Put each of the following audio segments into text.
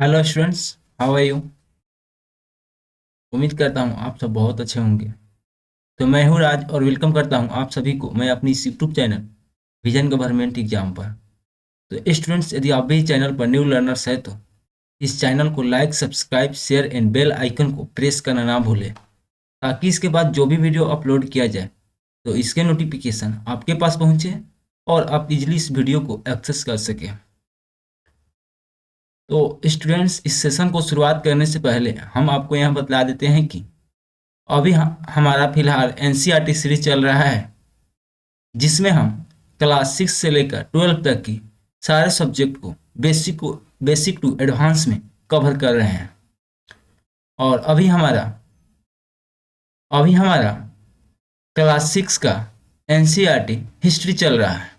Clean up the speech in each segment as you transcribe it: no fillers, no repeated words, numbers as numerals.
Hello students, how are you. उम्मीद करता हूँ आप सब बहुत अच्छे होंगे। तो मैं हूँ राज और वेलकम करता हूँ आप सभी को मैं अपनी इस YouTube channel vision government exam पर। तो स्टूडेंट्स, यदि आप भी चैनल पर न्यू लर्नर्स है तो इस चैनल को like, subscribe, share and bell icon को प्रेस करना ना भूलें, ताकि इसके बाद जो भी वीडियो अपलोड किया जाए तो इसके नोटिफिकेशन आपके पास पहुँचे और आप इजीली इस वीडियो को एक्सेस कर सकें। तो स्टूडेंट्स, इस सेशन को शुरुआत करने से पहले हम आपको यहाँ बतला देते हैं कि अभी हमारा फिलहाल एनसीईआरटी सीरीज चल रहा है, जिसमें हम क्लास 6 से लेकर 12 तक की सारे सब्जेक्ट को बेसिक टू एडवांस में कवर कर रहे हैं। और अभी हमारा क्लास 6 का एनसीईआरटी हिस्ट्री चल रहा है,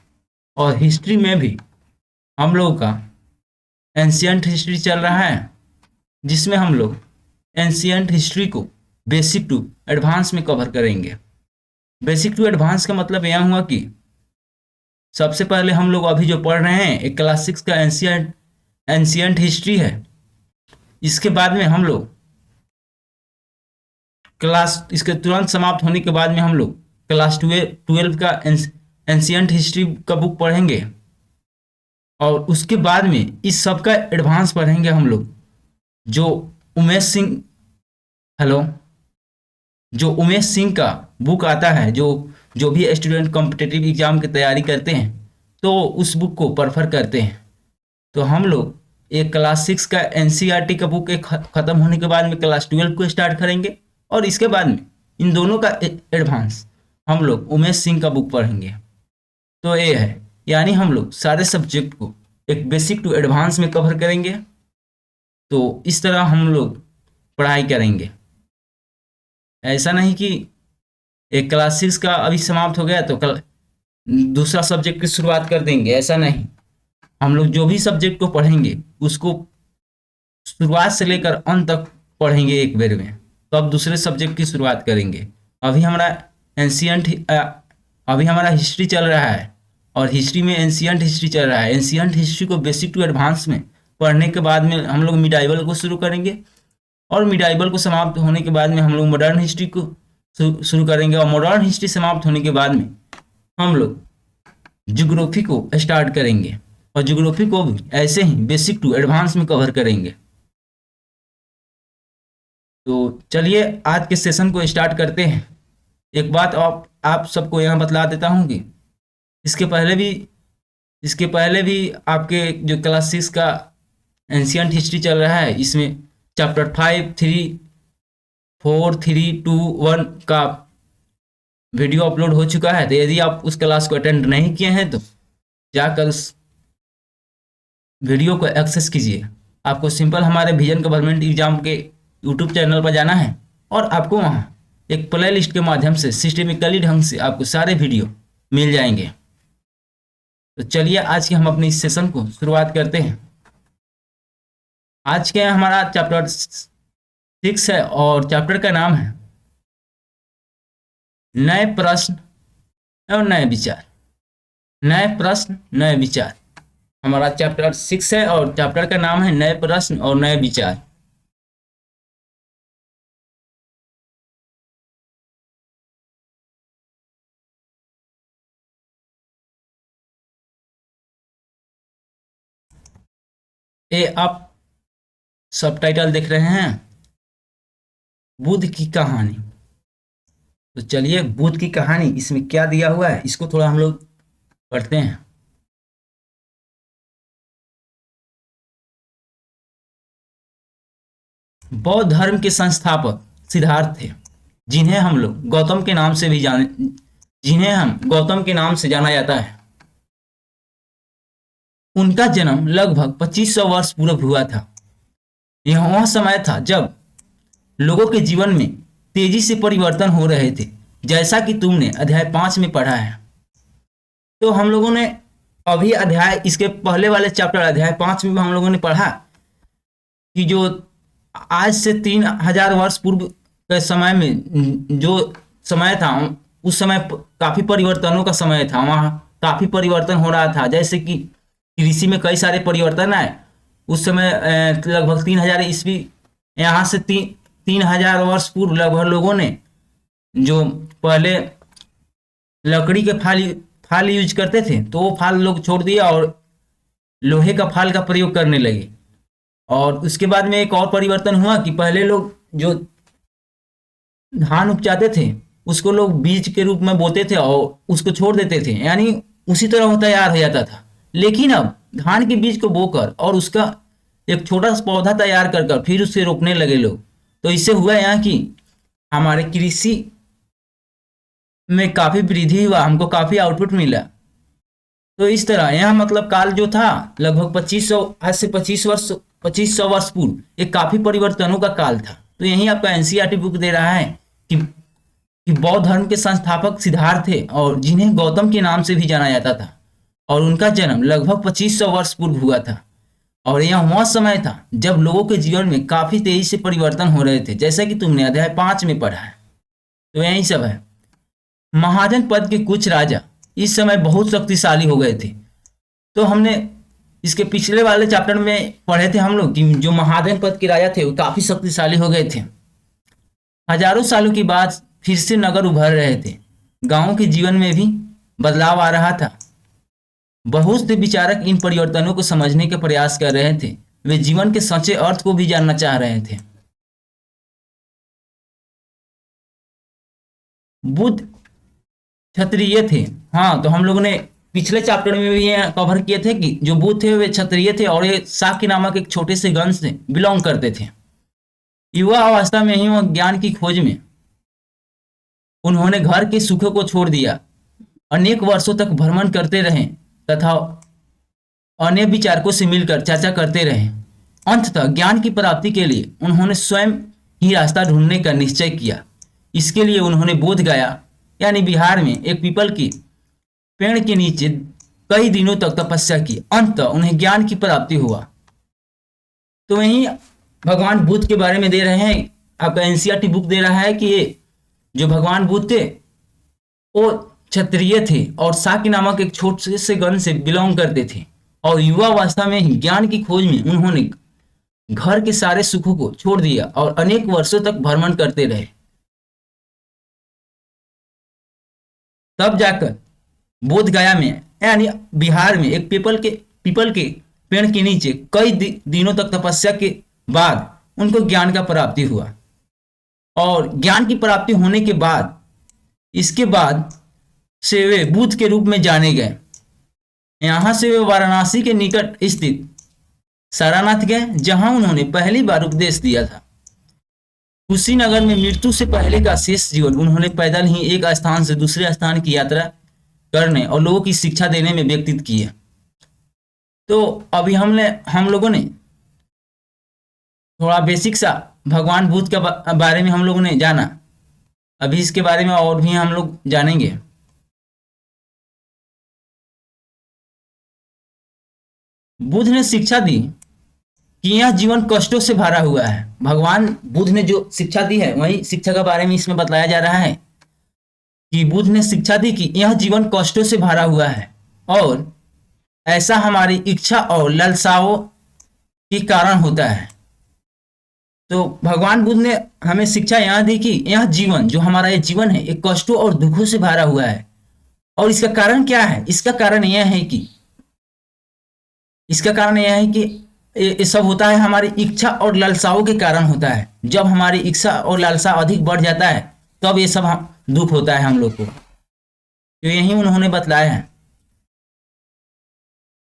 और हिस्ट्री में भी हम लोगों का एंशियंट हिस्ट्री चल रहा है, जिसमें हम लोग एंशियंट हिस्ट्री को बेसिक टू एडवांस में कवर करेंगे। बेसिक टू एडवांस का मतलब यह हुआ कि सबसे पहले हम लोग अभी जो पढ़ रहे हैं एक क्लास 6 का एंशियंट हिस्ट्री है। इसके बाद में हम लोग इसके तुरंत समाप्त होने के बाद में हम लोग क्लास 12 का एंशियंट हिस्ट्री का बुक पढ़ेंगे, और उसके बाद में इस सब का एडवांस पढ़ेंगे हम लोग। जो उमेश सिंह हेलो जो उमेश सिंह का बुक आता है, जो जो भी स्टूडेंट कॉम्पिटिटिव एग्जाम की तैयारी करते हैं तो उस बुक को प्रेफर करते हैं। तो हम लोग एक क्लास 6 का एनसीईआरटी का बुक एक ख़त्म होने के बाद में क्लास 12 को स्टार्ट करेंगे, और इसके बाद में इन दोनों का एडवांस हम लोग उमेश सिंह का बुक पढ़ेंगे। तो ये है, यानी हम लोग सारे सब्जेक्ट को एक बेसिक टू एडवांस में कवर करेंगे। तो इस तरह हम लोग पढ़ाई करेंगे। ऐसा नहीं कि एक क्लास 6 का अभी समाप्त हो गया तो कल दूसरा सब्जेक्ट की शुरुआत कर देंगे, ऐसा नहीं। हम लोग जो भी सब्जेक्ट को पढ़ेंगे उसको शुरुआत से लेकर अंत तक पढ़ेंगे एक बार में, तो अब दूसरे सब्जेक्ट की शुरुआत करेंगे। अभी हमारा एंशियंट अभी हमारा हिस्ट्री चल रहा है, और हिस्ट्री में एंशियंट हिस्ट्री चल रहा है। एंशियंट हिस्ट्री को बेसिक टू एडवांस में पढ़ने के बाद में हम लोग मिडाइवल को शुरू करेंगे, और मिडाइवल को समाप्त होने के बाद में हम लोग मॉडर्न हिस्ट्री को शुरू करेंगे, और मॉडर्न हिस्ट्री समाप्त होने के बाद में हम लोग ज्योग्राफी को स्टार्ट करेंगे, और ज्योग्राफी को भी ऐसे ही बेसिक टू एडवांस में कवर करेंगे। तो चलिए आज के सेशन को स्टार्ट करते हैं। एक बात आप सबको यहाँ बतला देता हूँ कि इसके पहले भी आपके जो क्लास 6 का एंशियंट हिस्ट्री चल रहा है, इसमें चैप्टर 5, 3, 4, 3, 2, 1 का वीडियो अपलोड हो चुका है। तो यदि आप उस क्लास को अटेंड नहीं किए हैं तो जाकर उस वीडियो को एक्सेस कीजिए। आपको सिंपल हमारे विजन गवर्नमेंट एग्जाम के यूट्यूब चैनल पर जाना है, और आपको वहाँ एक प्ले लिस्ट के माध्यम से सिस्टेमिकली ढंग से आपको सारे वीडियो मिल जाएंगे। तो चलिए आज के हम अपने इस सेशन को शुरुआत करते हैं। आज के हमारा चैप्टर 6 है, और चैप्टर का नाम है नए प्रश्न और नए विचार। नए प्रश्न नए विचार हमारा चैप्टर 6 है, और चैप्टर का नाम है नए प्रश्न और नए विचार। ये आप सबटाइटल देख रहे हैं, बुद्ध की कहानी। तो चलिए बुद्ध की कहानी इसमें क्या दिया हुआ है इसको थोड़ा हम लोग पढ़ते हैं। बौद्ध धर्म के संस्थापक सिद्धार्थ थे, जिन्हें हम लोग गौतम के नाम से भी जाने जिन्हें हम गौतम के नाम से जाना जाता है। उनका जन्म लगभग 2500 वर्ष पूर्व हुआ था। यह वह समय था जब लोगों के जीवन में तेजी से परिवर्तन हो रहे थे, जैसा कि तुमने अध्याय 5 में पढ़ा है। तो हम लोगों ने अभी इसके पहले वाले चैप्टर अध्याय 5 में हम लोगों ने पढ़ा कि जो आज से 3000 वर्ष पूर्व के समय में जो समय था, उस समय काफी परिवर्तनों का समय था। वहाँ काफी परिवर्तन हो रहा था, जैसे कि कृषि में कई सारे परिवर्तन आए, उस समय लगभग 3000 ईस्वी, यहाँ से 3000 वर्ष पूर्व लगभग लोगों ने जो पहले लकड़ी के फाल यूज करते थे तो वो फाल लोग छोड़ दिया और लोहे का फाल का प्रयोग करने लगे। और उसके बाद में एक और परिवर्तन हुआ कि पहले लोग जो धान उपजाते थे उसको लोग बीज के रूप में बोते थे और उसको छोड़ देते थे, यानी उसी तरह वो तैयार हो जाता था। लेकिन अब धान के बीज को बोकर और उसका एक छोटा सा पौधा तैयार कर फिर उसे रोपने लगे लोग। तो इससे हुआ यहाँ कि हमारे कृषि में काफ़ी वृद्धि हुआ, हमको काफ़ी आउटपुट मिला। तो इस तरह यहाँ मतलब काल जो था लगभग 2500 आज से 2500 वर्ष पूर्व एक काफ़ी परिवर्तनों का काल था। तो यही आपका एनसीईआरटी बुक दे रहा है कि बौद्ध धर्म के संस्थापक सिद्धार्थ थे और जिन्हें गौतम के नाम से भी जाना जाता था, और उनका जन्म लगभग 2500 वर्ष पूर्व हुआ था। और यह वह समय था जब लोगों के जीवन में काफ़ी तेजी से परिवर्तन हो रहे थे, जैसा कि तुमने अध्याय 5 में पढ़ा है। तो यही सब है। महाजन पद के कुछ राजा इस समय बहुत शक्तिशाली हो गए थे। तो हमने इसके पिछले वाले चैप्टर में पढ़े थे हम लोग कि जो महाजन पद के राजा थे वो काफ़ी शक्तिशाली हो गए थे। हजारों सालों के बाद फिर से नगर उभर रहे थे, गांवों के जीवन में भी बदलाव आ रहा था। बहुत से विचारक इन परिवर्तनों को समझने के प्रयास कर रहे थे, वे जीवन के सच्चे अर्थ को भी जानना चाह रहे थे। बुद्ध क्षत्रिय थे। हाँ, तो हम लोगों ने पिछले चैप्टर में भी ये कवर किए थे कि जो बुद्ध थे वे क्षत्रिय थे और ये शाक्य नामक एक छोटे से वंश से बिलोंग करते थे। युवा अवस्था में ही वो ज्ञान की खोज में उन्होंने घर के सुखों को छोड़ दिया, अनेक वर्षों तक भ्रमण करते रहे तथा अन्य विचारकों से मिलकर चर्चा करते रहे। अंततः ज्ञान की प्राप्ति के लिए उन्होंने स्वयं ही रास्ता ढूंढने का निश्चय किया। इसके लिए उन्होंने बोध गया यानी बिहार में एक पीपल की पेड़ के नीचे कई दिनों तक तपस्या की। अंततः उन्हें ज्ञान की प्राप्ति हुआ। तो वहीं भगवान बुद्ध के बारे में दे रहे हैं, आपका एनसीईआरटी बुक दे रहा है कि ये जो भगवान बुद्ध थे वो क्षत्रिय थे और शाक्य नामक एक छोटे से वंश से बिलोंग करते थे, और युवा अवस्था में ही ज्ञान की खोज में उन्होंने घर के सारे सुखों को छोड़ दिया और अनेक वर्षों तक भ्रमण करते रहे। तब जाकर बोध गया में यानी बिहार में एक पीपल के पेड़ के नीचे कई दिनों तक तपस्या के बाद उनको ज्ञान का प्राप्ति हुआ। और ज्ञान की प्राप्ति होने के बाद इसके बाद से वे बुद्ध के रूप में जाने गए। यहाँ से वे वाराणसी के निकट स्थित सारनाथ गए, जहां उन्होंने पहली बार उपदेश दिया था। कुशीनगर में मृत्यु से पहले का शेष जीवन उन्होंने पैदल ही एक स्थान से दूसरे स्थान की यात्रा करने और लोगों की शिक्षा देने में व्यतीत किए। तो अभी हम लोगों ने थोड़ा बेसिक सा भगवान बुद्ध के बारे में हम लोगों ने जाना। अभी इसके बारे में और भी हम लोग जानेंगे। बुद्ध ने शिक्षा दी कि यह जीवन कष्टों से भरा हुआ है। भगवान बुद्ध ने जो शिक्षा दी है वही शिक्षा के बारे में इसमें बताया जा रहा है कि बुद्ध ने शिक्षा दी कि यह जीवन कष्टों से भरा हुआ है और ऐसा हमारी इच्छा और लालसाओं के कारण होता है। तो भगवान बुद्ध ने हमें शिक्षा यह दी कि यह जीवन जो हमारा ये जीवन है एक कष्टों और दुखों से भरा हुआ है। और इसका कारण क्या है? इसका कारण यह है कि ये सब होता है हमारी इच्छा और लालसाओं के कारण होता है। जब हमारी इच्छा और लालसा अधिक बढ़ जाता है तब ये सब दुख होता है हम लोग को। तो यही उन्होंने बतलाया है।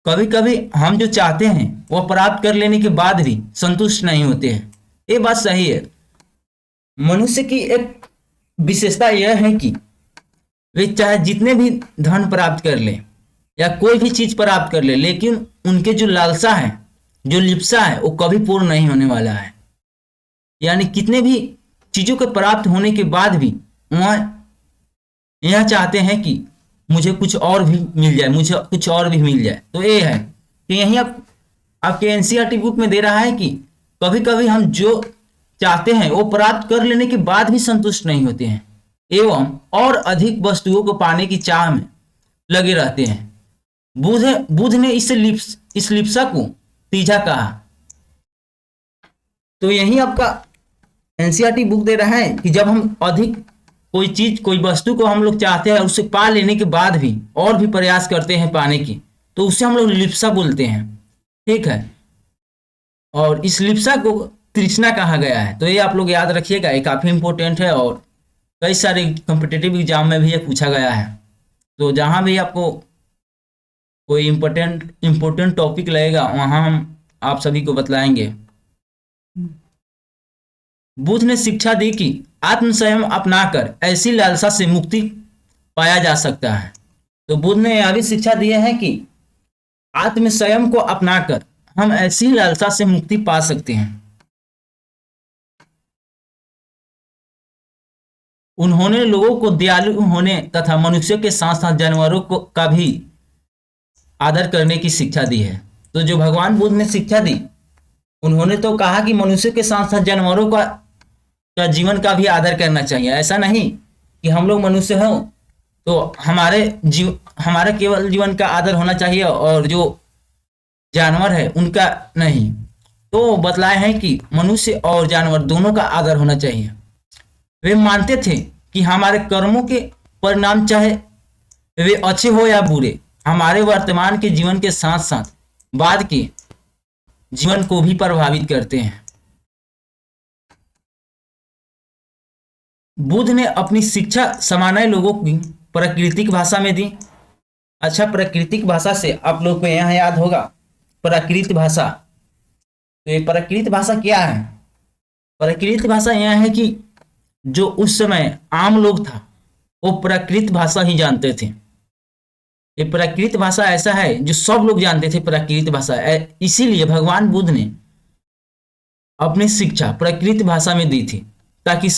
कभी कभी हम जो चाहते हैं वह प्राप्त कर लेने के बाद भी संतुष्ट नहीं होते हैं। ये बात सही है। मनुष्य की एक विशेषता यह है कि वे चाहे जितने भी धन प्राप्त कर ले या कोई भी चीज प्राप्त कर ले, लेकिन उनके जो लालसा है, जो लिप्सा है, वो कभी पूर्ण नहीं होने वाला है। यानी कितने भी चीजों के प्राप्त होने के बाद भी वह यह चाहते हैं कि मुझे कुछ और भी मिल जाए, मुझे कुछ और भी मिल जाए। तो ये है कि यही आपके एनसीईआरटी बुक में दे रहा है कि कभी कभी हम जो चाहते हैं वो प्राप्त कर लेने के बाद भी संतुष्ट नहीं होते हैं एवं और अधिक वस्तुओं को पाने की चाह में लगे रहते हैं। बुद्ध ने इस लिप्सा को तीझा कहा। तो यही आपका एनसीईआरटी बुक दे रहा है कि जब हम अधिक कोई चीज कोई वस्तु को हम लोग चाहते हैं, उसे पा लेने के बाद भी और भी प्रयास करते हैं पाने की, तो उसे हम लोग लिप्सा बोलते हैं। ठीक है, और इस लिप्सा को तृष्णा कहा गया है। तो ये आप लोग याद रखिएगा, ये काफी इंपॉर्टेंट है और कई सारे कॉम्पिटिटिव एग्जाम में भी ये पूछा गया है। तो जहां भी आपको कोई इम्पोर्टेंट टॉपिक लगेगा वहां हम आप सभी को बतलाएंगे। बुद्ध ने शिक्षा दी कि आत्मसंयम अपनाकर ऐसी लालसा से मुक्ति पाया जा सकता है। तो बुद्ध ने यह भी शिक्षा दी है कि आत्मसंयम को अपनाकर हम ऐसी लालसा से मुक्ति पा सकते हैं। उन्होंने लोगों को दयालु होने तथा मनुष्यों के साथ साथ जानवरों को का भी आदर करने की शिक्षा दी है। तो जो भगवान बुद्ध ने शिक्षा दी, उन्होंने तो कहा कि मनुष्य के साथ साथ जानवरों का जीवन का भी आदर करना चाहिए। ऐसा नहीं कि हम लोग मनुष्य हों तो हमारे केवल जीवन का आदर होना चाहिए और जो जानवर है उनका नहीं। तो बतलाए हैं कि मनुष्य और जानवर दोनों का आदर होना चाहिए। वे मानते थे कि हमारे कर्मों के परिणाम चाहे वे अच्छे हो या बुरे, हमारे वर्तमान के जीवन के साथ साथ बाद के जीवन को भी प्रभावित करते हैं। बुद्ध ने अपनी शिक्षा सामान्य लोगों की प्राकृतिक भाषा में दी। अच्छा, प्राकृतिक भाषा से आप लोग को यहाँ याद होगा प्राकृत भाषा। तो ये प्राकृत भाषा क्या है? प्राकृत भाषा यह है कि जो उस समय आम लोग था वो प्राकृत भाषा ही जानते थे। ये प्राकृत भाषा ऐसा है जो सब लोग जानते थे प्राकृत भाषा। इसीलिए भगवान बुद्ध ने अपनी शिक्षा प्राकृत भाषा में दी थी ताकि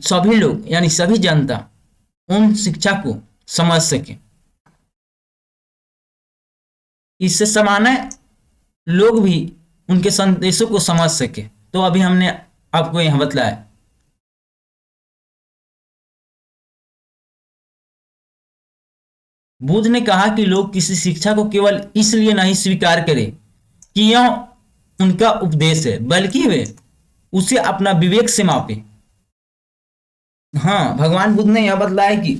सभी लोग यानी सभी जनता उन शिक्षा को समझ सके। इससे सामान्य लोग भी उनके संदेशों को समझ सके। तो अभी हमने आपको यहां बतलाया। बुद्ध ने कहा कि लोग किसी शिक्षा को केवल इसलिए नहीं स्वीकार करें कि यह उनका उपदेश है, बल्कि वे उसे अपना विवेक से मापे। हाँ, भगवान बुद्ध ने यह बतलाया कि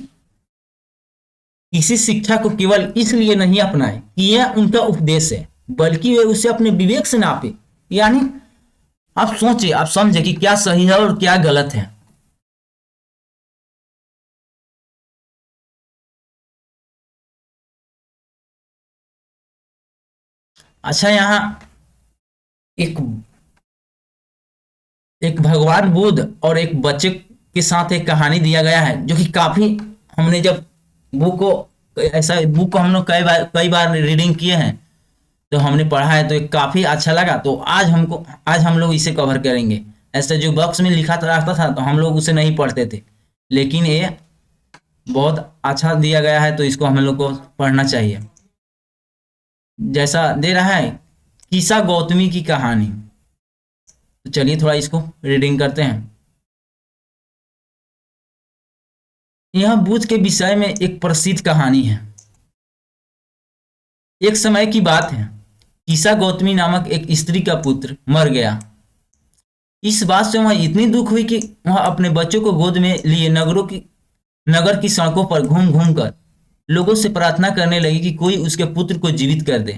किसी शिक्षा को केवल इसलिए नहीं अपनाए कि यह उनका उपदेश है, बल्कि वे उसे अपने विवेक से नापे। यानी आप सोचे, आप समझे कि क्या सही है और क्या गलत है। अच्छा, यहाँ एक भगवान बुद्ध और एक बच्चे के साथ एक कहानी दिया गया है जो कि काफी, हमने जब बुक को हम लोग कई बार रीडिंग किए हैं तो हमने पढ़ा है, तो काफी अच्छा लगा। तो आज हम लोग इसे कवर करेंगे। ऐसे जो बॉक्स में लिखा रहता था तो हम लोग उसे नहीं पढ़ते थे, लेकिन ये बहुत अच्छा दिया गया है तो इसको हम लोग को पढ़ना चाहिए। जैसा दे रहा है कीसा गौतमी की कहानी। तो चलिए थोड़ा इसको रीडिंग करते हैं। यह बुद्ध के विषय में एक प्रसिद्ध कहानी है। एक समय की बात है, कीसा गौतमी नामक एक स्त्री का पुत्र मर गया। इस बात से वह इतनी दुख हुई कि वह अपने बच्चों को गोद में लिए नगर की सड़कों पर घूम घूम कर लोगों से प्रार्थना करने लगी कि कोई उसके पुत्र को जीवित कर दे।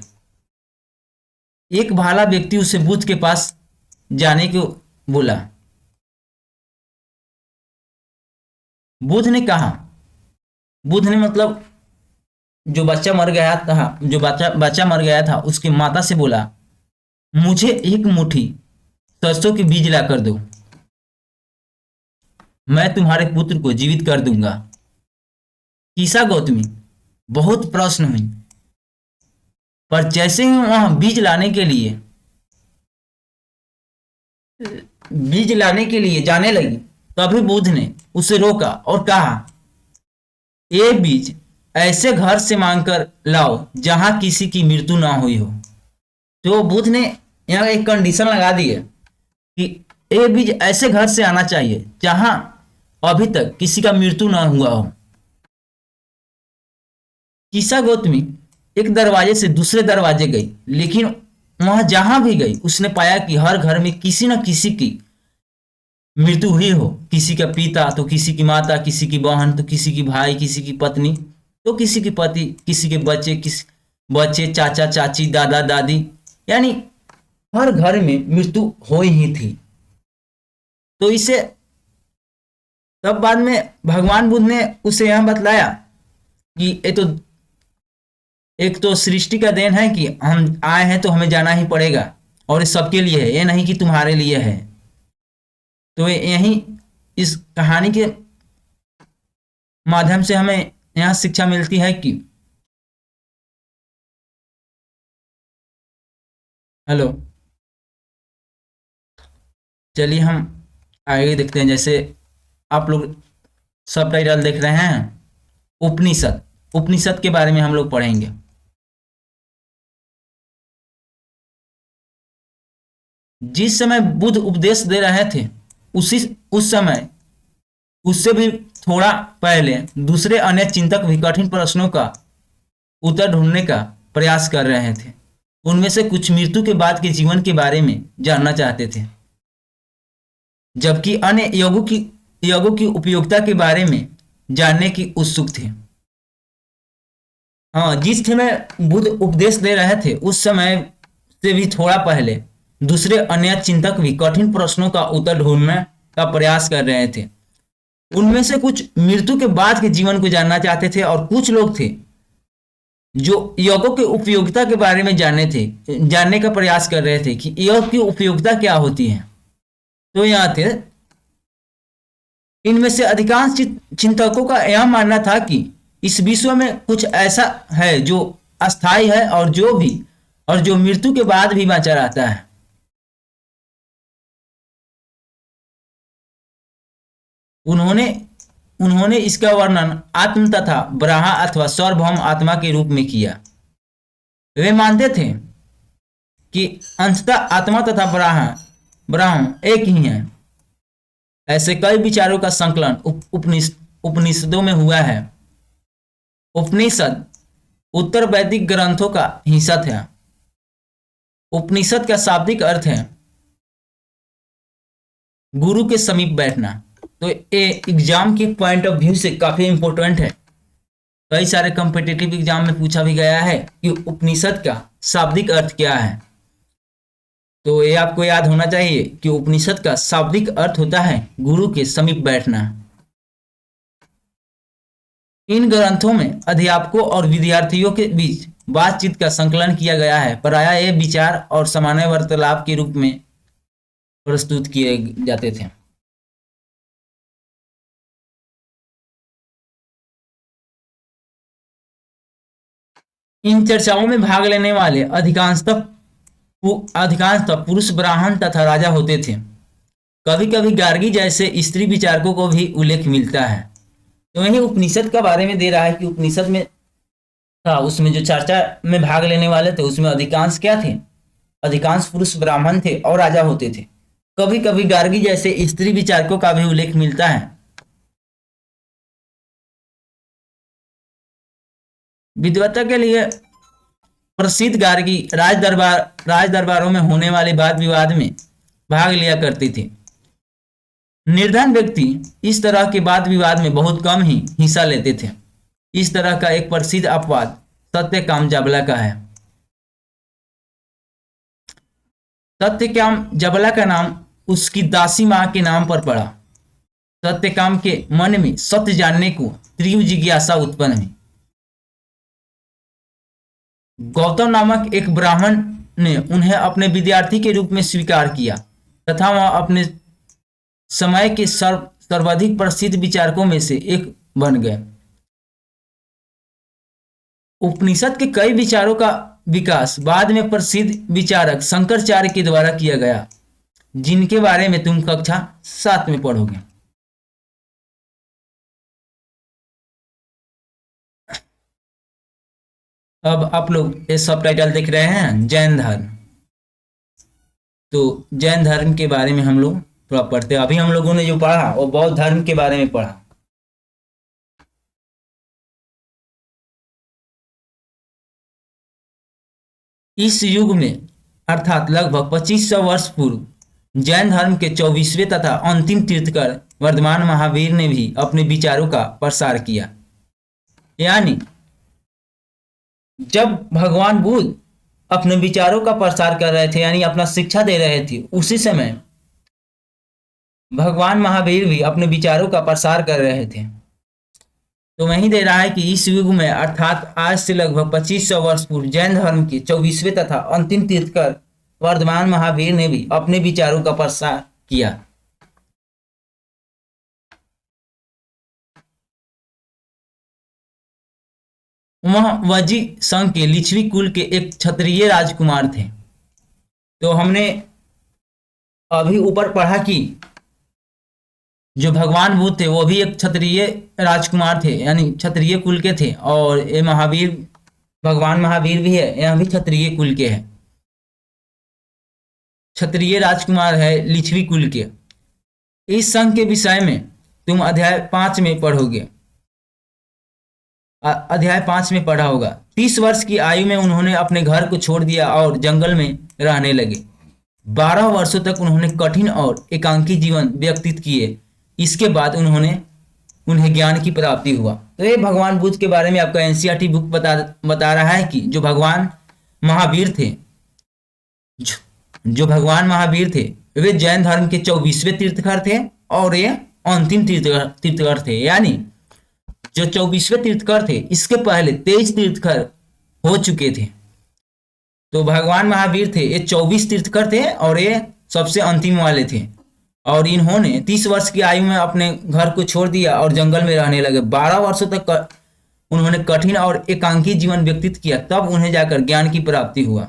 एक भाला व्यक्ति उसे बुद्ध के पास जाने को बोला। बुद्ध ने मतलब जो बच्चा मर गया था उसकी माता से बोला, मुझे एक मुट्ठी सरसों के बीज ला कर दो, मैं तुम्हारे पुत्र को जीवित कर दूंगा। कीसा गौतमी बहुत प्रसन्न हुई, पर जैसे ही वहां बीज लाने के लिए जाने लगी, तभी बुद्ध ने उसे रोका और कहा, ये बीज ऐसे घर से मांगकर लाओ जहां किसी की मृत्यु ना हुई हो। तो बुद्ध ने यहाँ एक कंडीशन लगा दी है कि ये बीज ऐसे घर से आना चाहिए जहां अभी तक किसी का मृत्यु ना हुआ हो। कीसा गौतमी एक दरवाजे से दूसरे दरवाजे गई, लेकिन वहां जहां भी गई उसने पाया कि हर घर में किसी न किसी की मृत्यु हुई हो। किसी का पिता तो किसी की माता, किसी की बहन तो किसी की भाई, किसी की पत्नी तो किसी की पति, किसी के बच्चे, किसी बच्चे, चाचा चाची, दादा दादी, यानी हर घर में मृत्यु हो ही थी। तो इसे तब बाद में भगवान बुद्ध ने उसे यह बतलाया कि ये तो एक तो सृष्टि का देन है कि हम आए हैं तो हमें जाना ही पड़ेगा, और ये सबके लिए है, ये नहीं कि तुम्हारे लिए है। तो यही इस कहानी के माध्यम से हमें यहाँ शिक्षा मिलती है कि हेलो, चलिए हम आगे देखते हैं। जैसे आप लोग सब टाइटल देख रहे हैं, उपनिषद, उपनिषद के बारे में हम लोग पढ़ेंगे। जिस समय बुद्ध उपदेश दे रहे थे उसी उस समय उससे भी थोड़ा पहले दूसरे अन्य चिंतक भी कठिन प्रश्नों का उत्तर ढूंढने का प्रयास कर रहे थे। उनमें से कुछ मृत्यु के बाद के जीवन के बारे में जानना चाहते थे, जबकि अन्य योगों की उपयोगिता के बारे में जानने की उत्सुक थे। हाँ, जिस समय बुद्ध उपदेश दे रहे थे उस समय से भी थोड़ा पहले दूसरे अन्य चिंतक भी कठिन प्रश्नों का उत्तर ढूंढने का प्रयास कर रहे थे। उनमें से कुछ मृत्यु के बाद के जीवन को जानना चाहते थे, और कुछ लोग थे जो योगों की उपयोगिता के बारे में जानने का प्रयास कर रहे थे कि योग की उपयोगिता क्या होती है। तो यहाँ थे, इनमें से अधिकांश चिंतकों का यह मानना था कि इस विश्व में कुछ ऐसा है जो अस्थायी है और जो मृत्यु के बाद भी बचा रहता है। उन्होंने उन्होंने इसका वर्णन आत्म तथा ब्रह्म अथवा सार्वभौम आत्मा के रूप में किया। वे मानते थे कि अंततः आत्मा तथा ब्रह्म एक ही है। ऐसे कई विचारों का संकलन उपनिषदों में हुआ है। उपनिषद उत्तर वैदिक ग्रंथों का हिस्सा था। उपनिषद का शाब्दिक अर्थ है गुरु के समीप बैठना। तो ये एग्जाम के पॉइंट ऑफ व्यू से काफी इंपॉर्टेंट है। कई सारे कॉम्पिटिटिव एग्जाम में पूछा भी गया है कि उपनिषद का शाब्दिक अर्थ क्या है। तो ये आपको याद होना चाहिए कि उपनिषद का शाब्दिक अर्थ होता है गुरु के समीप बैठना। इन ग्रंथों में अध्यापकों और विद्यार्थियों के बीच बातचीत का संकलन किया गया है। प्रायः ये विचार और सामान्य वार्तालाप के रूप में प्रस्तुत किए जाते थे। इन चर्चाओं में भाग लेने वाले अधिकांशतः पुरुष ब्राह्मण तथा राजा होते थे। कभी कभी गार्गी जैसे स्त्री विचारकों को भी उल्लेख मिलता है। तो यही उपनिषद का बारे में दे रहा है कि उपनिषद में था, उसमें जो चर्चा में भाग लेने वाले थे उसमें अधिकांश क्या थे, अधिकांश पुरुष ब्राह्मण थे और राजा होते थे। कभी कभी गार्गी जैसे स्त्री विचारकों का भी उल्लेख मिलता है। विद्वता के लिए प्रसिद्ध गार्गी राज दरबारों में होने वाले वाद विवाद में भाग लिया करती थी। निर्धन व्यक्ति इस तरह के वाद विवाद में बहुत कम ही हिस्सा लेते थे। इस तरह का एक प्रसिद्ध अपवाद सत्यकाम जबला का है। सत्यकाम जबला का नाम उसकी दासी मां के नाम पर पड़ा। सत्यकाम के मन में सत्य जानने को तीव्र जिज्ञासा उत्पन्न हुई। गौतम नामक एक ब्राह्मण ने उन्हें अपने विद्यार्थी के रूप में स्वीकार किया तथा वह अपने समय के सर्वाधिक प्रसिद्ध विचारकों में से एक बन गए। उपनिषद के कई विचारों का विकास बाद में प्रसिद्ध विचारक शंकराचार्य के द्वारा किया गया, जिनके बारे में तुम कक्षा 7 में पढ़ोगे। अब आप लोग ये सब टाइटल देख रहे हैं जैन धर्म। तो जैन धर्म के बारे में हम लोग थोड़ा पढ़ते हैं। अभी हम लोगों ने जो पढ़ा वो बौद्ध धर्म के बारे में पढ़ा। इस युग में अर्थात लगभग 2500 वर्ष पूर्व जैन धर्म के 24वें तथा अंतिम तीर्थकर वर्धमान महावीर ने भी अपने विचारों का प्रसार किया। यानी जब भगवान बुद्ध अपने विचारों का प्रसार कर रहे थे, यानी अपना शिक्षा दे रहे थे, उसी समय भगवान महावीर भी अपने विचारों का प्रसार कर रहे थे। तो वहीं दे रहा है कि इस युग में अर्थात आज से लगभग 2500 वर्ष पूर्व जैन धर्म के 24वें तथा अंतिम तीर्थकर वर्धमान महावीर ने भी अपने विचारों का प्रसार किया। वह वजी संघ के लिच्छवी कुल के एक क्षत्रिय राजकुमार थे। तो हमने अभी ऊपर पढ़ा कि जो भगवान बुद्ध थे वो भी एक क्षत्रिय राजकुमार थे, यानी क्षत्रिय कुल के थे, और ये महावीर भगवान महावीर भी है, यह भी क्षत्रिय कुल के हैं, क्षत्रिय राजकुमार है लिच्छवी कुल के। इस संघ के विषय में तुम अध्याय 5 में पढ़ोगे, अध्याय 5 में पढ़ा होगा। 30 वर्ष की आयु में उन्होंने अपने घर को छोड़ दिया और जंगल में रहने लगे। 12 वर्षों तक उन्होंने कठिन और एकांकी जीवन व्यतीत किए। इसके बाद उन्हें ज्ञान की प्राप्ति हुआ। तो ये भगवान बुद्ध के बारे में आपका एनसीईआरटी बुक बता रहा है कि जो भगवान महावीर थे, वे जैन धर्म के 24वें तीर्थकर थे और ये अंतिम तीर्थकर थे। यानी जो 24वें तीर्थकर थे, इसके पहले 23 तीर्थकर हो चुके थे। तो भगवान महावीर थे, ये 24 तीर्थकर थे और ये सबसे अंतिम वाले थे। और इन्होंने 30 वर्ष की आयु में अपने घर को छोड़ दिया और जंगल में रहने लगे। 12 वर्षों तक उन्होंने कठिन और एकांकी जीवन व्यतीत किया, तब उन्हें जाकर ज्ञान की प्राप्ति हुआ।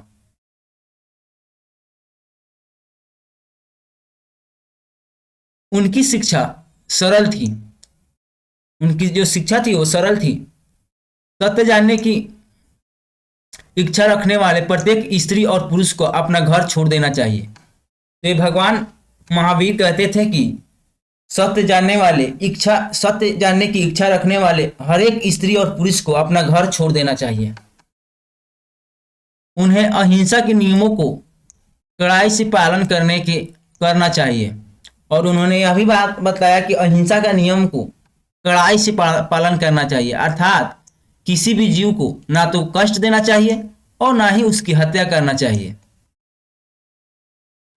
उनकी शिक्षा सरल थी, उनकी जो शिक्षा थी वो सरल थी। सत्य जानने की इच्छा रखने वाले प्रत्येक स्त्री और पुरुष को अपना घर छोड़ देना चाहिए। तो भगवान महावीर कहते थे कि सत्य जानने की इच्छा रखने वाले हर एक स्त्री और पुरुष को अपना घर छोड़ देना चाहिए। उन्हें अहिंसा के नियमों को कड़ाई से पालन करना चाहिए। और उन्होंने यह भी बात बताया कि अहिंसा का नियम को कड़ाई से पालन करना चाहिए, अर्थात किसी भी जीव को ना तो कष्ट देना चाहिए और ना ही उसकी हत्या करना चाहिए।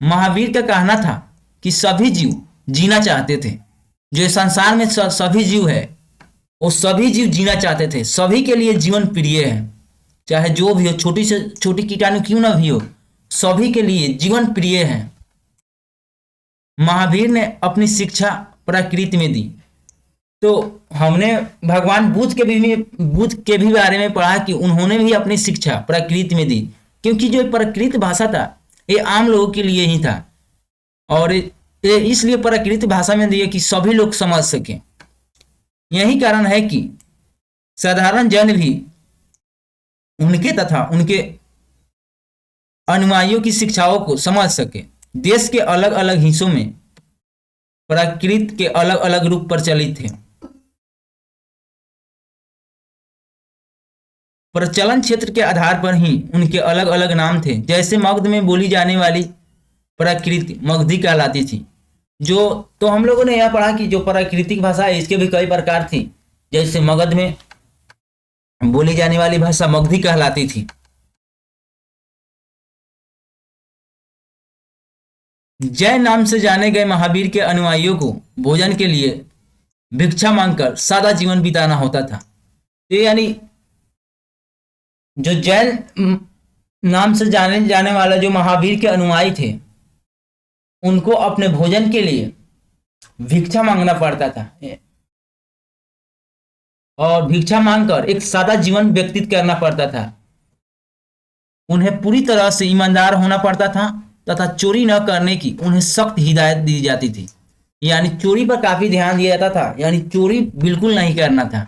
महावीर का कहना था कि सभी जीव जीना चाहते थे। जो संसार में सभी जीव है, वो सभी जीव जीना चाहते थे। सभी के लिए जीवन प्रिय है, चाहे जो भी हो, छोटी से छोटी कीटाणु क्यों ना भी हो, सभी के लिए जीवन प्रिय है। महावीर ने अपनी शिक्षा प्रकृति में दी। तो हमने भगवान बुद्ध के भी बारे में पढ़ा कि उन्होंने भी अपनी शिक्षा प्रकृति में दी, क्योंकि जो प्रकृत भाषा था ये आम लोगों के लिए ही था, और ये इसलिए प्रकृत भाषा में दिए कि सभी लोग समझ सकें। यही कारण है कि साधारण जन भी उनके तथा उनके अनुयायियों की शिक्षाओं को समझ सके। देश के अलग अलग हिस्सों में प्रकृति के अलग अलग रूप प्रचलित थे। प्रचलन क्षेत्र के आधार पर ही उनके अलग अलग नाम थे। जैसे मगध में बोली जाने वाली प्रकृति मगधी कहलाती थी। तो हम लोगों ने यह पढ़ा कि जो प्राकृतिक भाषा है इसके भी कई प्रकार थी। जैसे मगध में बोली जाने वाली भाषा मगधी कहलाती थी। जैन नाम से जाने गए महावीर के अनुयायियों को भोजन के लिए भिक्षा मांगकर सादा जीवन बिताना होता था। तो यानी जो जैन नाम से जाने वाला जो महावीर के अनुयायी थे, उनको अपने भोजन के लिए भिक्षा मांगना पड़ता था और भिक्षा मांगकर एक सादा जीवन व्यतीत करना पड़ता था। उन्हें पूरी तरह से ईमानदार होना पड़ता था तथा चोरी न करने की उन्हें सख्त हिदायत दी जाती थी। यानी चोरी पर काफी ध्यान दिया जाता था, यानी चोरी बिल्कुल नहीं करना था।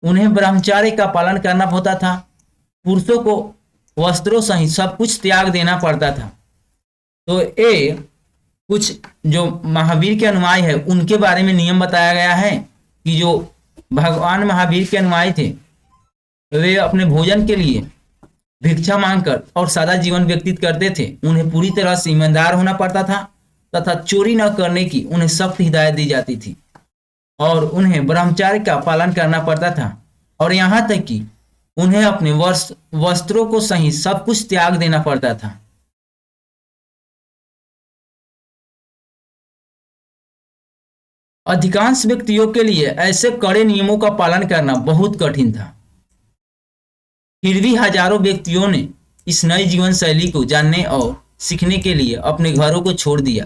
उन्हें ब्रह्मचर्य का पालन करना होता था। पुरुषों को वस्त्रों सहित सब कुछ त्याग देना पड़ता था। तो ये कुछ जो महावीर के अनुयायी है उनके बारे में नियम बताया गया है कि जो भगवान महावीर के अनुयायी थे वे अपने भोजन के लिए भिक्षा मांगकर और सादा जीवन व्यतीत करते थे, उन्हें पूरी तरह से ईमानदार होना पड़ता था तथा चोरी न करने की उन्हें सख्त हिदायत दी जाती थी और उन्हें ब्रह्मचर्य का पालन करना पड़ता था और यहाँ तक कि उन्हें अपने वस्त्रों को सही सब कुछ त्याग देना पड़ता था। अधिकांश व्यक्तियों के लिए ऐसे कड़े नियमों का पालन करना बहुत कठिन था। फिर भी हजारों व्यक्तियों ने इस नई जीवन शैली को जानने और सीखने के लिए अपने घरों को छोड़ दिया।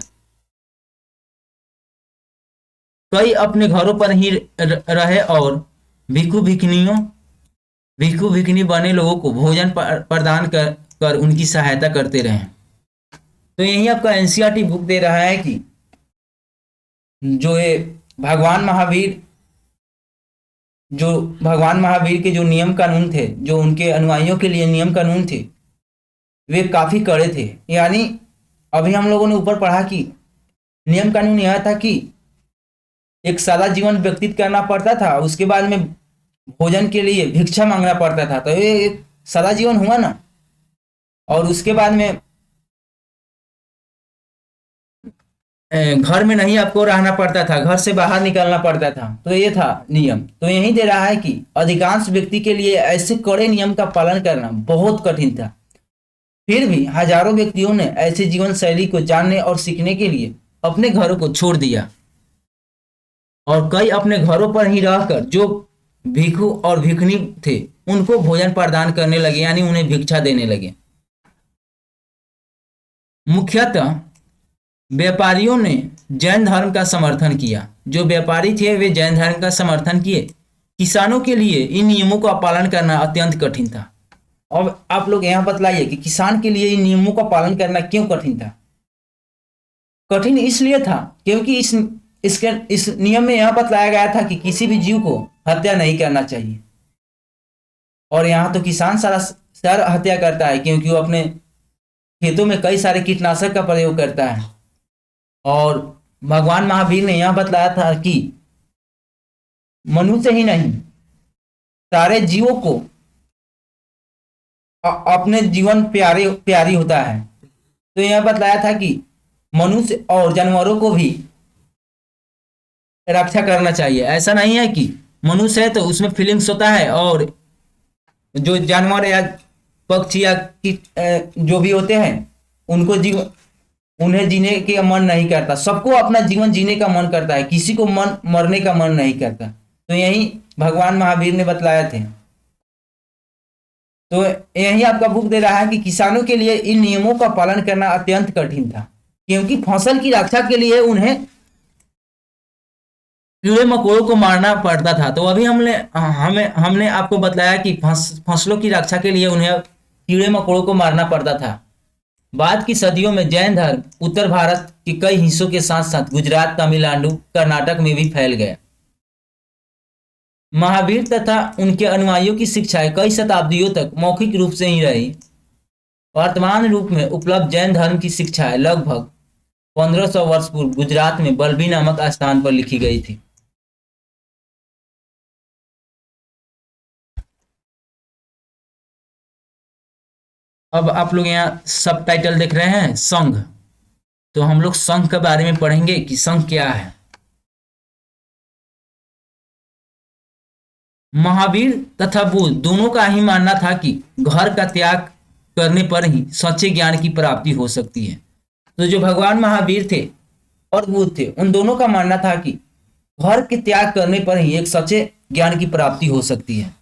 कई अपने घरों पर ही रहे और भिक्षु भिक्षुनी बने लोगों को भोजन प्रदान कर उनकी सहायता करते रहे। तो यही आपका एनसीईआरटी बुक दे रहा है कि जो ये भगवान महावीर के जो नियम कानून थे, जो उनके अनुयायियों के लिए नियम कानून थे, वे काफी कड़े थे। यानी अभी हम लोगों ने ऊपर पढ़ा कि नियम कानून यह था कि एक सादा जीवन व्यतीत करना पड़ता था, उसके बाद में भोजन के लिए भिक्षा मांगना पड़ता था, तो ये एक सादा जीवन हुआ ना। और उसके बाद में घर में नहीं आपको रहना पड़ता था, घर से बाहर निकलना पड़ता था। तो ये था नियम। तो यही दे रहा है कि अधिकांश व्यक्ति के लिए ऐसे कड़े नियम का पालन करना बहुत कठिन था। फिर भी हजारों व्यक्तियों ने ऐसे जीवन शैली को जानने और सीखने के लिए अपने घरों को छोड़ दिया और कई अपने घरों पर ही रहकर जो भिक्षु और भिक्षुनी थे उनको भोजन प्रदान करने लगे, यानी उन्हें भिक्षा देने लगे। मुख्यतः व्यापारियों ने जैन धर्म का समर्थन किया। जो व्यापारी थे वे जैन धर्म का समर्थन किए। किसानों के लिए इन नियमों का पालन करना अत्यंत कठिन था। अब आप लोग यहाँ बतलाइए कि किसान के लिए इन नियमों का पालन करना क्यों कठिन था। कठिन इसलिए था क्योंकि इस नियम में यह बतलाया गया था कि किसी भी जीव को हत्या नहीं करना चाहिए। और यहाँ तो किसान सारा हत्या करता है क्योंकि वो अपने खेतों में कई सारे कीटनाशक का प्रयोग करता है। और भगवान महावीर ने यह बतलाया था कि मनुष्य ही नहीं, सारे जीवों को अपने जीवन प्यारी होता है। तो यह बतलाया था कि मनुष्य और जानवरों को भी रक्षा करना चाहिए। ऐसा नहीं है कि मनुष्य है तो उसमें फीलिंग्स होता है और जो जानवर या पक्षी या जो भी होते हैं उन्हें जीने का मन नहीं करता। सबको अपना जीवन जीने का मन करता है, किसी को मरने का मन नहीं करता। तो यही भगवान महावीर ने बतलाया थे। तो यही आपका बुक दे रहा है कि किसानों के लिए इन नियमों का पालन करना अत्यंत कठिन था क्योंकि फसल की रक्षा के लिए उन्हें कीड़े मकोड़ों को मारना पड़ता था। तो अभी हमने आपको बतलाया कि फसलों की रक्षा के लिए उन्हें कीड़े मकोड़ों को मारना पड़ता था। बाद की सदियों में जैन धर्म उत्तर भारत के कई हिस्सों के साथ साथ गुजरात, तमिलनाडु, कर्नाटक में भी फैल गया। महावीर तथा उनके अनुयायियों की शिक्षाएं कई शताब्दियों तक मौखिक रूप से ही रही। वर्तमान रूप में उपलब्ध जैन धर्म की शिक्षाएं लगभग 1500 वर्ष पूर्व गुजरात में बल्बी नामक स्थान पर लिखी गई थी। अब आप लोग यहाँ सब टाइटल देख रहे हैं संघ। तो हम लोग संघ के बारे में पढ़ेंगे कि संघ क्या है। महावीर तथा बुद्ध दोनों का ही मानना था कि घर का त्याग करने पर ही सच्चे ज्ञान की प्राप्ति हो सकती है। तो जो भगवान महावीर थे और बुद्ध थे, उन दोनों का मानना था कि घर के त्याग करने पर ही एक सच्चे ज्ञान की प्राप्ति हो सकती है।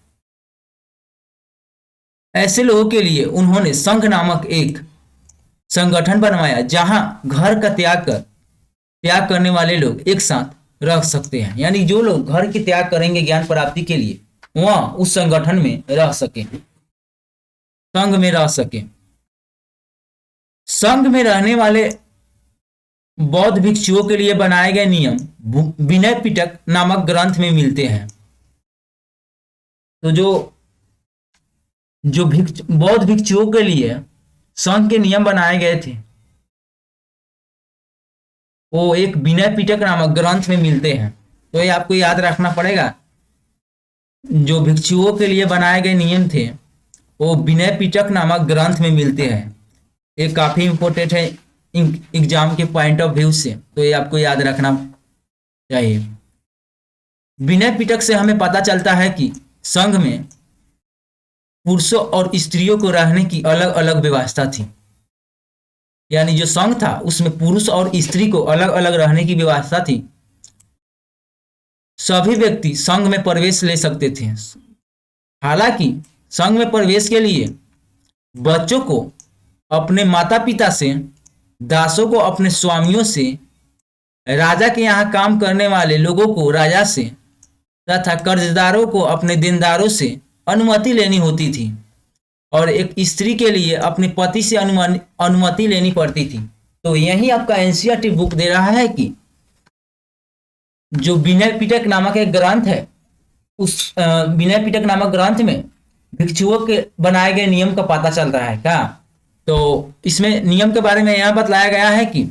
ऐसे लोगों के लिए उन्होंने संघ नामक एक संगठन बनवाया जहां घर का त्याग करने वाले लोग एक साथ रह सकते हैं। यानी जो लोग घर के त्याग करेंगे ज्ञान प्राप्ति के लिए, वह उस संगठन में रह सके, संघ में रह सके। संघ में रहने वाले बौद्ध भिक्षुओं के लिए बनाए गए नियम विनय पिटक नामक ग्रंथ में मिलते हैं। तो जो बौद्ध भिक्षुओं के लिए संघ के नियम बनाए गए थे वो एक विनय पिटक नामक ग्रंथ में मिलते हैं। तो ये आपको याद रखना पड़ेगा। जो भिक्षुओं के लिए बनाए गए नियम थे वो विनय पिटक नामक ग्रंथ में मिलते हैं। ये काफी इंपॉर्टेंट है एग्जाम के पॉइंट ऑफ व्यू से, तो ये आपको याद रखना चाहिए। विनय पिटक से हमें पता चलता है कि संघ में पुरुषों और स्त्रियों को रहने की अलग अलग व्यवस्था थी। यानी जो संघ था उसमें पुरुष और स्त्री को अलग अलग रहने की व्यवस्था थी। सभी व्यक्ति संघ में प्रवेश ले सकते थे। हालांकि संघ में प्रवेश के लिए बच्चों को अपने माता पिता से, दासों को अपने स्वामियों से, राजा के यहाँ काम करने वाले लोगों को राजा से तथा कर्जदारों को अपने देनदारों से अनुमति लेनी होती थी, और एक स्त्री के लिए अपने पति से अनुमति लेनी पड़ती थी। तो यही आपका एनसीईआरटी बुक दे रहा है कि जो विनय पिटक नामक एक ग्रंथ है, उस विनय पिटक नामक ग्रंथ में भिक्षुओं के बनाए गए नियम का पता चल रहा है क्या। तो इसमें नियम के बारे में यह बतलाया गया है कि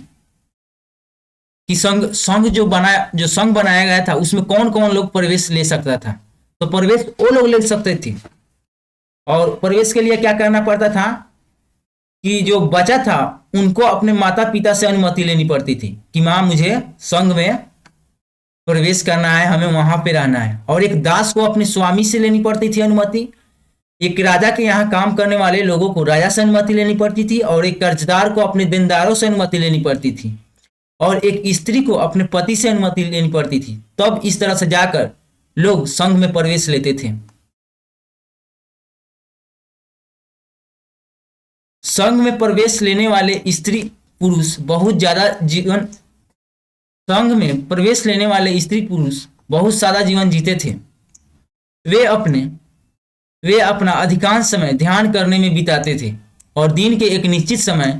संघ जो संघ बनाया गया था उसमें कौन कौन लोग प्रवेश ले सकता था। तो प्रवेश वो लोग ले सकते थे, और प्रवेश के लिए क्या करना पड़ता था कि जो बचा था उनको अपने माता पिता से अनुमति लेनी पड़ती थी कि माँ मुझे संघ में प्रवेश करना है, हमें वहां पे रहना है। और एक दास को अपने स्वामी से लेनी पड़ती थी अनुमति, एक राजा के यहाँ काम करने वाले लोगों को राजा से अनुमति लेनी पड़ती थी, और एक कर्जदार को अपने देनदारों से अनुमति लेनी पड़ती थी, और एक स्त्री को अपने पति से अनुमति लेनी पड़ती थी। तब इस तरह से जाकर लोग संघ में प्रवेश लेते थे। संघ में प्रवेश लेने वाले स्त्री पुरुष बहुत ज्यादा जीवन संघ में प्रवेश लेने वाले स्त्री पुरुष बहुत सादा जीवन जीते थे। वे अपना अधिकांश समय ध्यान करने में बिताते थे, और दिन के एक निश्चित समय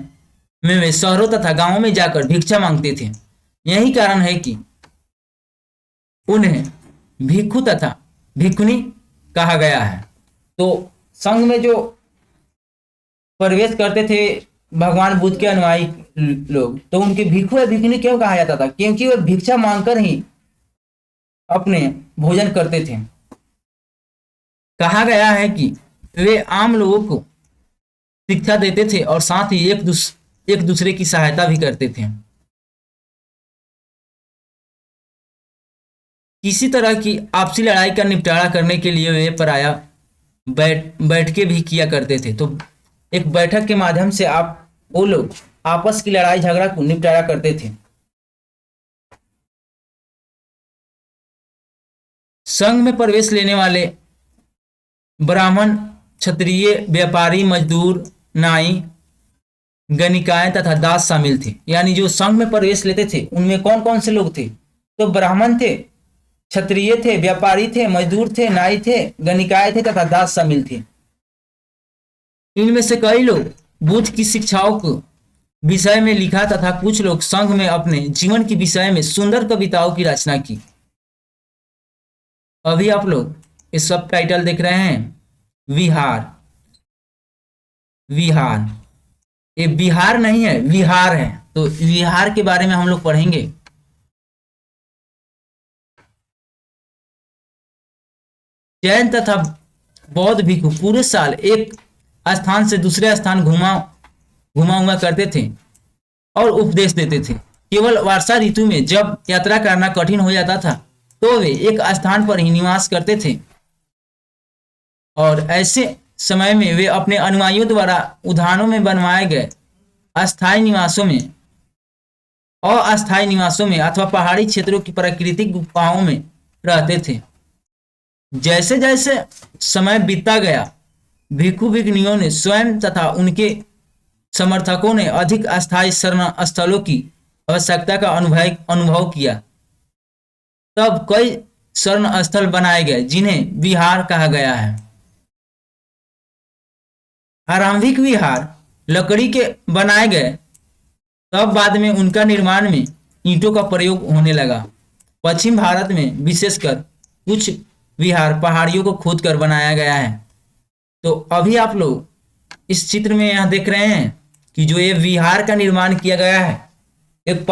में वे शहरों तथा गांवों में जाकर भिक्षा मांगते थे। यही कारण है कि उन्हें भिक्षु तथा भिक्षुणी कहा गया है। तो संघ में जो प्रवेश करते थे भगवान बुद्ध के अनुयायी लोग, तो उनके भिक्षु या भिक्षुणी क्यों कहा जाता था? क्योंकि वे भिक्षा मांगकर ही अपने भोजन करते थे। कहा गया है कि वे आम लोगों को शिक्षा देते थे और साथ ही एक दूसरे की सहायता भी करते थे। किसी तरह की आपसी लड़ाई का निपटारा करने के लिए वे प्रायः बैठकें भी किया करते थे। तो एक बैठक के माध्यम से वो लोग आपस की लड़ाई झगड़ा को निपटारा करते थे। संघ में प्रवेश लेने वाले ब्राह्मण, क्षत्रिय, व्यापारी, मजदूर, नाई, गणिकाएं तथा दास शामिल थे। यानी जो संघ में प्रवेश लेते थे उनमें कौन कौन से लोग थे? तो ब्राह्मण थे, क्षत्रिय थे, व्यापारी थे, मजदूर थे, नाई थे, गणिकाएं थे तथा दास शामिल थे। इनमें से कई लोग बुद्ध की शिक्षाओं को विषय में लिखा तथा कुछ लोग संघ में अपने जीवन के विषय में सुंदर कविताओं की रचना की। अभी आप लोग इस सब टाइटल देख रहे हैं, विहार। विहार, ये बिहार नहीं है, विहार है। तो विहार के बारे में हम लोग पढ़ेंगे। जैन तथा बौद्ध भिक्षु पूरे साल एक स्थान से दूसरे स्थान घुमा करते थे और उपदेश देते थे। केवल वर्षा ऋतु में जब यात्रा करना कठिन हो जाता था तो वे एक स्थान पर ही निवास करते थे, और ऐसे समय में वे अपने अनुयायियों द्वारा उद्यानों में बनवाए गए अस्थायी निवासों में अथवा पहाड़ी क्षेत्रों की प्राकृतिक गुफाओं में रहते थे। जैसे जैसे समय बीतता गया, भिक्षु भिक्षुणियों ने स्वयं तथा उनके समर्थकों ने अधिक अस्थायी शरण स्थलों की आवश्यकता का अनुभव किया। तब कई शरण स्थल बनाए गए जिन्हें विहार कहा गया है। आरंभिक विहार लकड़ी के बनाए गए, तब बाद में उनका निर्माण में ईंटों का प्रयोग होने लगा। पश्चिम भारत में विशेषकर कुछ विहार पहाड़ियों को खोदकर बनाया गया है। तो अभी आप लोग इस चित्र में यहाँ देख रहे हैं कि जो ये विहार का निर्माण किया गया है, एक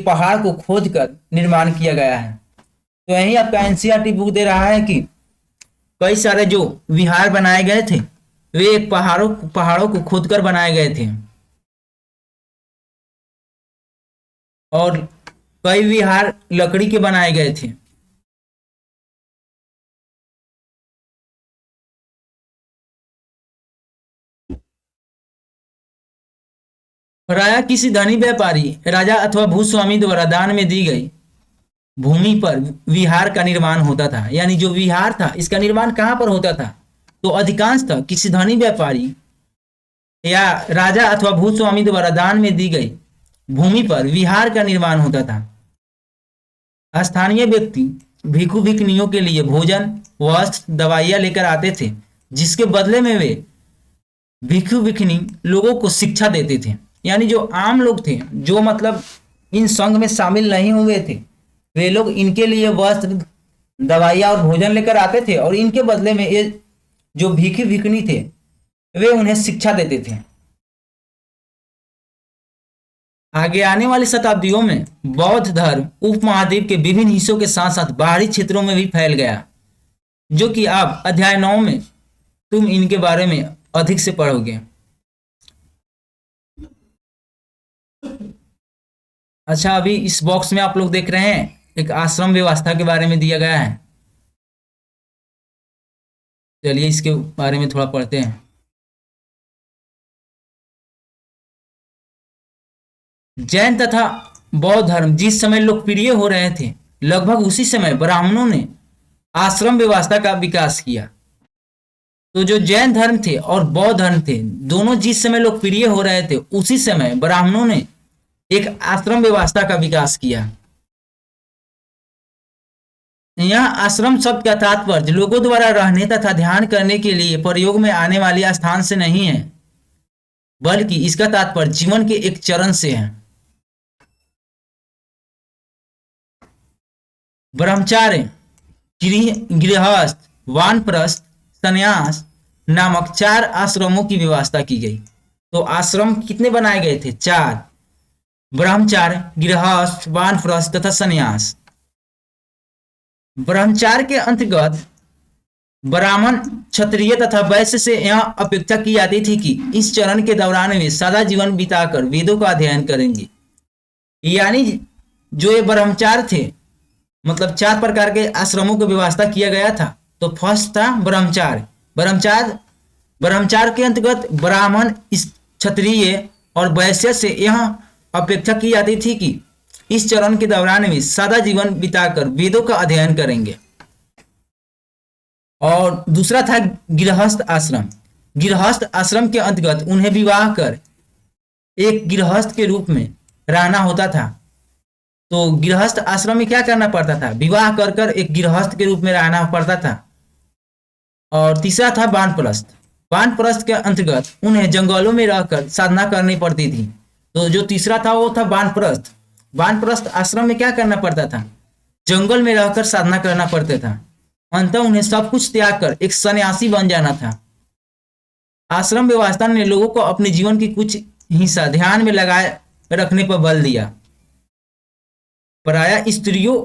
पहाड़ को खोदकर निर्माण किया गया है। तो यही आपका एनसीईआरटी बुक दे रहा है कि कई सारे जो विहार बनाए गए थे वे एक पहाड़ों को खोदकर बनाए गए थे और कई विहार लकड़ी के बनाए गए थे। प्रायः किसी धनी व्यापारी, राजा अथवा भूस्वामी द्वारा दान में दी गई भूमि पर विहार का निर्माण होता था। यानी जो विहार था इसका निर्माण कहाँ पर होता था? तो अधिकांशतः किसी धनी व्यापारी या राजा अथवा भूस्वामी द्वारा दान में दी गई भूमि पर विहार का निर्माण होता था। स्थानीय व्यक्ति भिक्षु भिक्षुणियों के लिए भोजन, वस्त्र, दवाइयां लेकर आते थे, जिसके बदले में वे भिक्षु भिक्षुणी लोगों को शिक्षा देते थे। यानी जो आम लोग थे, जो मतलब इन संघ में शामिल नहीं हुए थे, वे लोग इनके लिए वस्त्र, दवाइयां और भोजन लेकर आते थे और इनके बदले में ये जो भिक्षु भिक्षुणी थे वे उन्हें शिक्षा देते थे। आगे आने वाली शताब्दियों में बौद्ध धर्म उपमहाद्वीप के विभिन्न हिस्सों के साथ साथ बाहरी क्षेत्रों में भी फैल गया, जो कि आप अध्याय 9 में तुम इनके बारे में अधिक से पढ़ोगे। अच्छा, अभी इस बॉक्स में आप लोग देख रहे हैं एक आश्रम व्यवस्था के बारे में दिया गया है। चलिए इसके बारे में थोड़ा पढ़ते हैं। जैन तथा बौद्ध धर्म जिस समय लोकप्रिय हो रहे थे, लगभग उसी समय ब्राह्मणों ने आश्रम व्यवस्था का विकास किया। तो जो जैन धर्म थे और बौद्ध धर्म थे, दोनों जिस समय लोकप्रिय हो रहे थे, उसी समय ब्राह्मणों ने एक आश्रम व्यवस्था का विकास किया। यह आश्रम शब्द का तात्पर्य लोगों द्वारा रहने तथा ध्यान करने के लिए प्रयोग में आने वाले स्थान से नहीं है, बल्कि इसका तात्पर्य जीवन के एक चरण से है। ब्रह्मचार्य, गृहस्थ, वानप्रस्थ, संन्यास नामक 4 आश्रमों की व्यवस्था की गई। तो आश्रम कितने बनाए गए थे? 4। ब्रह्मचार्य, गृहस्थ, वानप्रस्थ तथा संन्यास। ब्रह्मचार्य के अंतर्गत ब्राह्मण, क्षत्रिय तथा वैश्य से यह अपेक्षा की जाती थी कि इस चरण के दौरान वे सादा जीवन बिताकर वेदों का अध्ययन करेंगे। यानी जो ये ब्रह्मचार्य थे, मतलब 4 प्रकार के आश्रमों की व्यवस्था किया गया था। तो फर्स्ट था ब्रह्मचार्य। ब्रह्मचार्य के अंतर्गत ब्राह्मण, क्षत्रिय और वैश्य से यह अपेक्षा की जाती थी कि इस चरण के दौरान वे सादा जीवन बिताकर वेदों का अध्ययन करेंगे। और दूसरा था गृहस्थ आश्रम। गृहस्थ आश्रम के अंतर्गत उन्हें विवाह कर एक गृहस्थ के रूप में रहना होता था। तो गृहस्थ आश्रम में क्या करना पड़ता था? विवाह कर कर एक गृहस्थ के रूप में रहना पड़ता था। और तीसरा था वानप्रस्थ। वानप्रस्थ के अंतर्गत उन्हें जंगलों में रहकर साधना करनी पड़ती थी। तो जो तीसरा था वो था वानप्रस्थ। वानप्रस्थ आश्रम में क्या करना पड़ता था? जंगल में रहकर साधना करना पड़ता था। अंततः उन्हें सब कुछ त्याग कर एक सन्यासी बन जाना था। आश्रम व्यवस्था ने लोगों को अपने जीवन की कुछ हिस्सा ध्यान में लगाए रखने पर बल दिया। प्रायः स्त्रियों